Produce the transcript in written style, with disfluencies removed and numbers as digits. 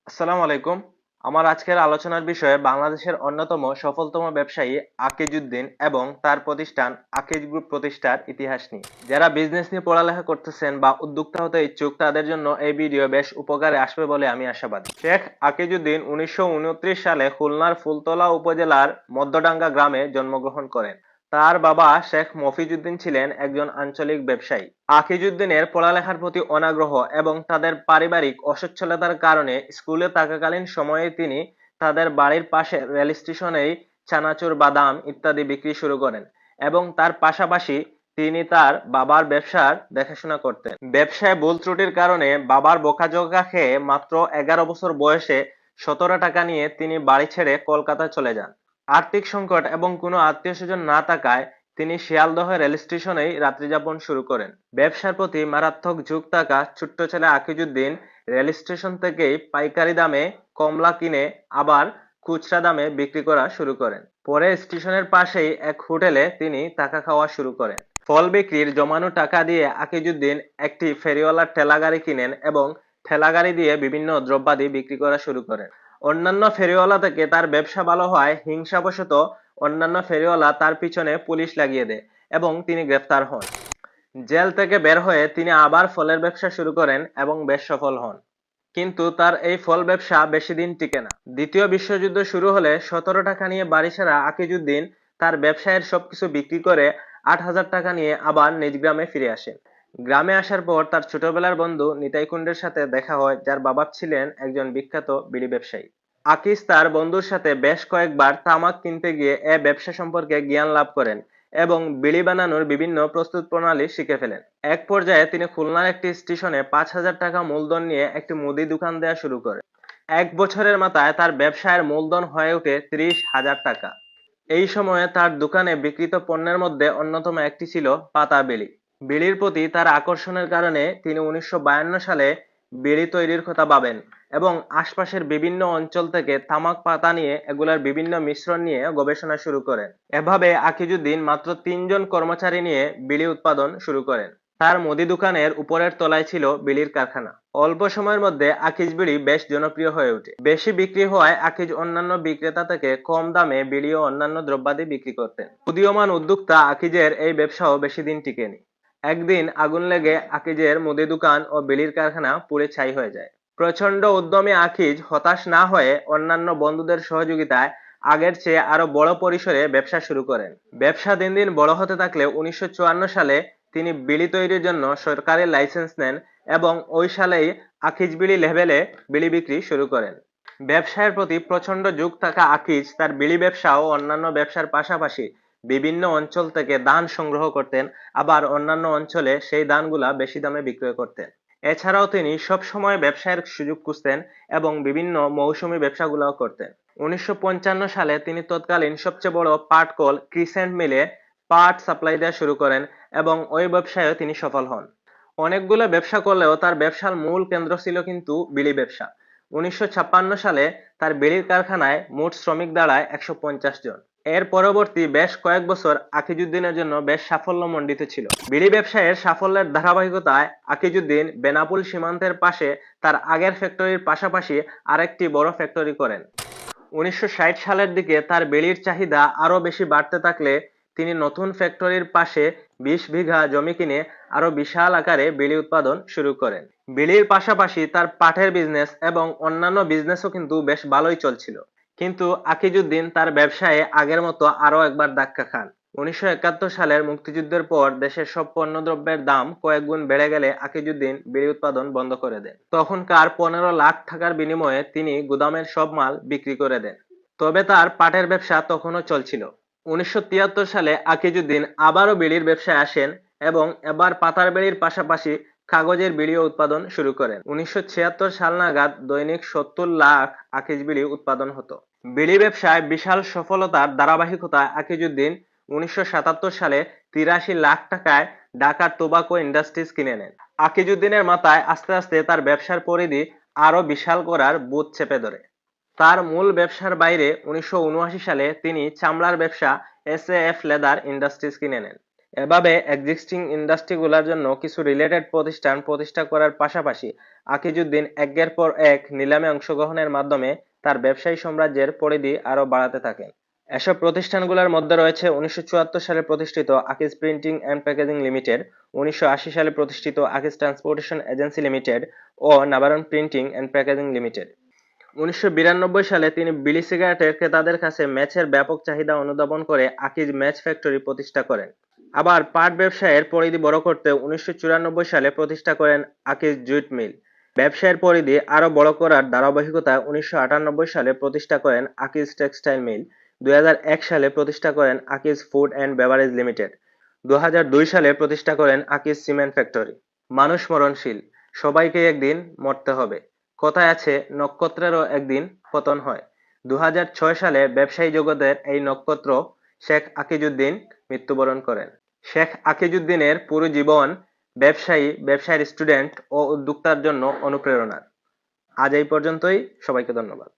আসসালামু আলাইকুম। আমার আজকের আলোচনার বিষয় বাংলাদেশের অন্যতম সফলতম ব্যবসায়ী আকিজউদ্দিন এবং তার প্রতিষ্ঠান আকিজ গ্রুপ প্রতিষ্ঠার ইতিহাস নিয়ে। যারা বিজনেস নিয়ে পড়ালেখা করতেছেন বা উদ্যোক্তা হতে ইচ্ছুক তাদের জন্য এই ভিডিও বেশ উপকারে আসবে বলে আমি আশাবাদী। শেখ আকিজউদ্দিন 1929 সালে খুলনার ফুলতলা উপজেলার মধ্যডাঙ্গা গ্রামে জন্মগ্রহণ করেন। তার বাবা শেখ মফিজউদ্দিন ছিলেন একজন আঞ্চলিক ব্যবসায়ী। আকিজউদ্দিনের পড়ালেখার প্রতি অনাগ্রহ এবং তাদের পারিবারিক অসচ্ছলতার কারণে স্কুলে থাকাকালীন সময়ে তিনি তাদের বাড়ির পাশে রেল স্টেশনেই চানাচুর, বাদাম ইত্যাদি বিক্রি শুরু করেন এবং তার পাশাপাশি তিনি তার বাবার ব্যবসার দেখাশোনা করতেন। ব্যবসায় ভুল ত্রুটির কারণে বাবার বকাঝকা খেয়ে মাত্র 11 বছর বয়সে 17 টাকা নিয়ে তিনি বাড়ি ছেড়ে কলকাতা চলে যান। আর্থিক সংকট এবং কোনো আত্মীয়স্বজন না থাকায় তিনি শিয়ালদহ রেল স্টেশনেই রাত্রিযাপন শুরু করেন। ব্যবসার প্রতি মারাত্মক ঝোঁক থাকা ছোট্ট ছেলে আকিজউদ্দিন রেল স্টেশন থেকেই পাইকারি দামে কমলা কিনে আবার খুচরা দামে বিক্রি করা শুরু করেন। পরে স্টেশনের পাশেই এক হোটেলে তিনি থাকা খাওয়া শুরু করেন। ফল বিক্রির জমানো টাকা দিয়ে আকিজউদ্দিন একটি ফেরিওয়ালার ঠেলাগাড়ি কিনেন এবং ঠেলাগাড়ি দিয়ে বিভিন্ন দ্রব্যাদি বিক্রি করা শুরু করেন। অন্যান্য ফেরিওয়ালা থেকে তার ব্যবসা ভালো হয় হিংসাবশত অন্যান্য ফেরিওয়ালা তার পিছনে পুলিশ লাগিয়ে দেয় এবং তিনি গ্রেফতার হন। জেল থেকে বের হয়ে তিনি আবার ফলের ব্যবসা শুরু করেন এবং বেশ সফল হন। কিন্তু তার এই ফল ব্যবসা বেশি দিন টিকে না। দ্বিতীয় বিশ্বযুদ্ধ শুরু হলে 17 টাকা নিয়ে বাড়ি ছাড়া আকিজউদ্দিন তার ব্যবসায়ের সবকিছু বিক্রি করে 8,000 টাকা নিয়ে আবার নিজ গ্রামে ফিরে আসেন। গ্রামে আসার পর তার ছোটবেলার বন্ধু নিতাই কুণ্ডের সাথে দেখা হয়, যার বাবা ছিলেন একজন বিখ্যাত বিড়ি ব্যবসায়ী। আকিজ তার বন্ধুর সাথে বেশ কয়েকবার তামাক কিনতে গিয়ে এ ব্যবসা সম্পর্কে জ্ঞান লাভ করেন এবং বিড়ি বানানোর বিভিন্ন প্রস্তুত প্রণালী শিখে ফেলেন। এক পর্যায়ে তিনি খুলনার একটি স্টেশনে 5,000 টাকা মূলধন নিয়ে একটি মুদি দোকান দেওয়া শুরু করেন। 1 বছরের মাথায় তার ব্যবসায়ের মূলধন হয়ে ওঠে 30,000 টাকা। এই সময়ে তার দোকানে বিক্রিত পণ্যের মধ্যে অন্যতম একটি ছিল পাতা বিড়ি। বিড়ির প্রতি তার আকর্ষণের কারণে তিনি 1952 সালে বিড়ি তৈরির কথা ভাবেন এবং আশপাশের বিভিন্ন অঞ্চল থেকে তামাক পাতা নিয়ে এগুলার বিভিন্ন মিশ্রণ নিয়ে গবেষণা শুরু করেন। এভাবে আকিজউদ্দিন মাত্র 3 জন কর্মচারী নিয়ে বিড়ি উৎপাদন শুরু করেন। তার মুদি দোকানের উপরের তলায় ছিল বিড়ির কারখানা। অল্প সময়ের মধ্যে আকিজ বিড়ি বেশ জনপ্রিয় হয়ে ওঠে। বেশি বিক্রি হওয়ায় আকিজ অন্যান্য বিক্রেতা থেকে কম দামে বিড়ি ও অন্যান্য দ্রব্যাদি বিক্রি করতেন। উদীয়মান উদ্যোক্তা আকিজের এই ব্যবসাও বেশি দিন টিকেনি। একদিন আগুন লেগে আকিজের মুদি দোকান ও বিড়ির কারখানা পুড়ে ছাই হয়ে যায়। প্রচন্ড উদ্যমী আকিজ হতাশ না হয়ে অন্যান্য বন্ধুদের সহযোগিতায় আগের চেয়ে আরো বড় পরিসরে ব্যবসা শুরু করেন। ব্যবসা দিন দিন বড় হতে থাকলে 1954 সালে তিনি বিড়ি তৈরির জন্য সরকারি লাইসেন্স নেন এবং ওই সালেই আকিজ বিড়ি লেবেলে বিড়ি বিক্রি শুরু করেন। ব্যবসায়ের প্রতি প্রচন্ড ঝোঁক থাকা আকিজ তার বিড়ি ব্যবসা ও অন্যান্য ব্যবসার পাশাপাশি বিভিন্ন অঞ্চল থেকে ধান সংগ্রহ করতেন, আবার অন্যান্য অঞ্চলে সেই ধানগুলা বেশি দামে বিক্রয় করতেন। এছাড়াও তিনি সব সময় ব্যবসায়ের সুযোগ খুঁজতেন এবং বিভিন্ন মৌসুমী ব্যবসাগুলোও করতেন। 1955 সালে তিনি তৎকালীন সবচেয়ে বড় পাট কল ক্রিসেন্ট মিলে পাট সাপ্লাই দেওয়া শুরু করেন এবং ওই ব্যবসায়ও তিনি সফল হন। অনেকগুলো ব্যবসা করলেও তার ব্যবসার মূল কেন্দ্র ছিল কিন্তু বিড়ি ব্যবসা। 1956 সালে তার বিড়ির কারখানায় মোট শ্রমিক দাঁড়ায় 150 জন। এর পরবর্তী বেশ কয়েক বছর আকিজউদ্দিনের জন্য বেশ সাফল্যমণ্ডিত ছিল। বিড়ি ব্যবসায়ের সাফল্যের ধারাবাহিকতায় আকিজউদ্দিন বেনাপোল সীমান্তের পাশে তার আগের ফ্যাক্টরির পাশাপাশি আরেকটি বড় ফ্যাক্টরি করেন। 1960 সালের দিকে তার বিড়ির চাহিদা আরো বেশি বাড়তে থাকলে তিনি নতুন ফ্যাক্টরির পাশে 20 বিঘা জমি কিনে আরো বিশাল আকারে বিড়ি উৎপাদন শুরু করেন। বিড়ির পাশাপাশি তার পাটের বিজনেস এবং অন্যান্য বিজনেসও কিন্তু বেশ ভালোই চলছিল। কিন্তু আকিজউদ্দিন তার ব্যবসায়ে আগের মতো আরো একবার ধাক্কা খান। 1971 সালের মুক্তিযুদ্ধের পর দেশের সব পণ্যদ্রব্যের দাম কয়েক গুণ বেড়ে গেলে আকিজউদ্দিন বিড়ি উৎপাদন বন্ধ করে দেন। তখনকার 15 লাখ টাকার বিনিময়ে তিনি গুদামের সব মাল বিক্রি করে দেন। তবে তার পাটের ব্যবসা তখনও চলছিল। 1973 সালে আকিজউদ্দিন আবারও বিড়ির ব্যবসায় আসেন এবং এবার পাতার বিড়ির পাশাপাশি কাগজের বিড়িও উৎপাদন শুরু করেন। 1976 সাল নাগাদ দৈনিক 70 লাখ আকিজ বিড়ি উৎপাদন হতো। বিড়ি ব্যবসায় বিশাল সফলতার ধারাবাহিকতায় আকিজউদ্দিন 1977 সালে 83 লাখ টাকায় ঢাকার টোবাকো ইন্ডাস্ট্রিজ কিনে নেন। আকিজউদ্দিনের মাথায় আস্তে আস্তে তার ব্যবসার পরিধি আরো বিশাল করার ভূত চেপে ধরে। তার মূল ব্যবসার বাইরে 1979 সালে তিনি চামড়ার ব্যবসা এসএএফ লেদার ইন্ডাস্ট্রিজ কিনে নেন। এভাবে এক্সিস্টিং ইন্ডাস্ট্রিগুলোর জন্য কিছু রিলেটেড প্রতিষ্ঠান প্রতিষ্ঠা করার পাশাপাশি আকিজউদ্দিন একের পর এক নিলামে অংশগ্রহণের মাধ্যমে তার ব্যবসায়ী সাম্রাজ্যের পরিধি আরো বাড়াতে থাকেন। এসব প্রতিষ্ঠানগুলোর মধ্যে রয়েছে 1974 সালে প্রতিষ্ঠিত Akij printing and packaging limited, 1980 সালে প্রতিষ্ঠিত আকিজ ট্রান্সপোর্টেশন এজেন্সি লিমিটেড ও Navaron printing and packaging limited. 1992 সালে তিনি বিড়ি সিগারেটের ক্রেতাদের কাছে ম্যাচের ব্যাপক চাহিদা অনুধাবন করে আকিজ ম্যাচ ফ্যাক্টরি প্রতিষ্ঠা করেন। আবার পাট ব্যবসায়ের পরিধি বড় করতে 1994 সালে প্রতিষ্ঠা করেন আকিজ জুট মিল। ব্যবসায়ের পরিধি আরো বড় করার ধারাবাহিকতায় 1998 সালে প্রতিষ্ঠা করেন আকিজ টেক্সটাইল মিল, 2001 সালে প্রতিষ্ঠা করেন Akij food and beverage limited, 2002 সালে প্রতিষ্ঠা করেন আকিজ সিমেন্ট ফ্যাক্টরি। মানুষ মরণশীল, সবাইকে একদিন মরতে হবে। কথায় আছে নক্ষত্রেরও একদিন পতন হয়। 2006 সালে ব্যবসায়ী জগতের এই নক্ষত্র শেখ আকিজউদ্দিন মৃত্যুবরণ করেন। শেখ আকিজউদ্দিনের পুরো জীবন ব্যবসায়ী, ব্যবসায়ের স্টুডেন্ট ও উদ্যোক্তার জন্য অনুপ্রেরণার। আজ এই পর্যন্তই, সবাইকে ধন্যবাদ।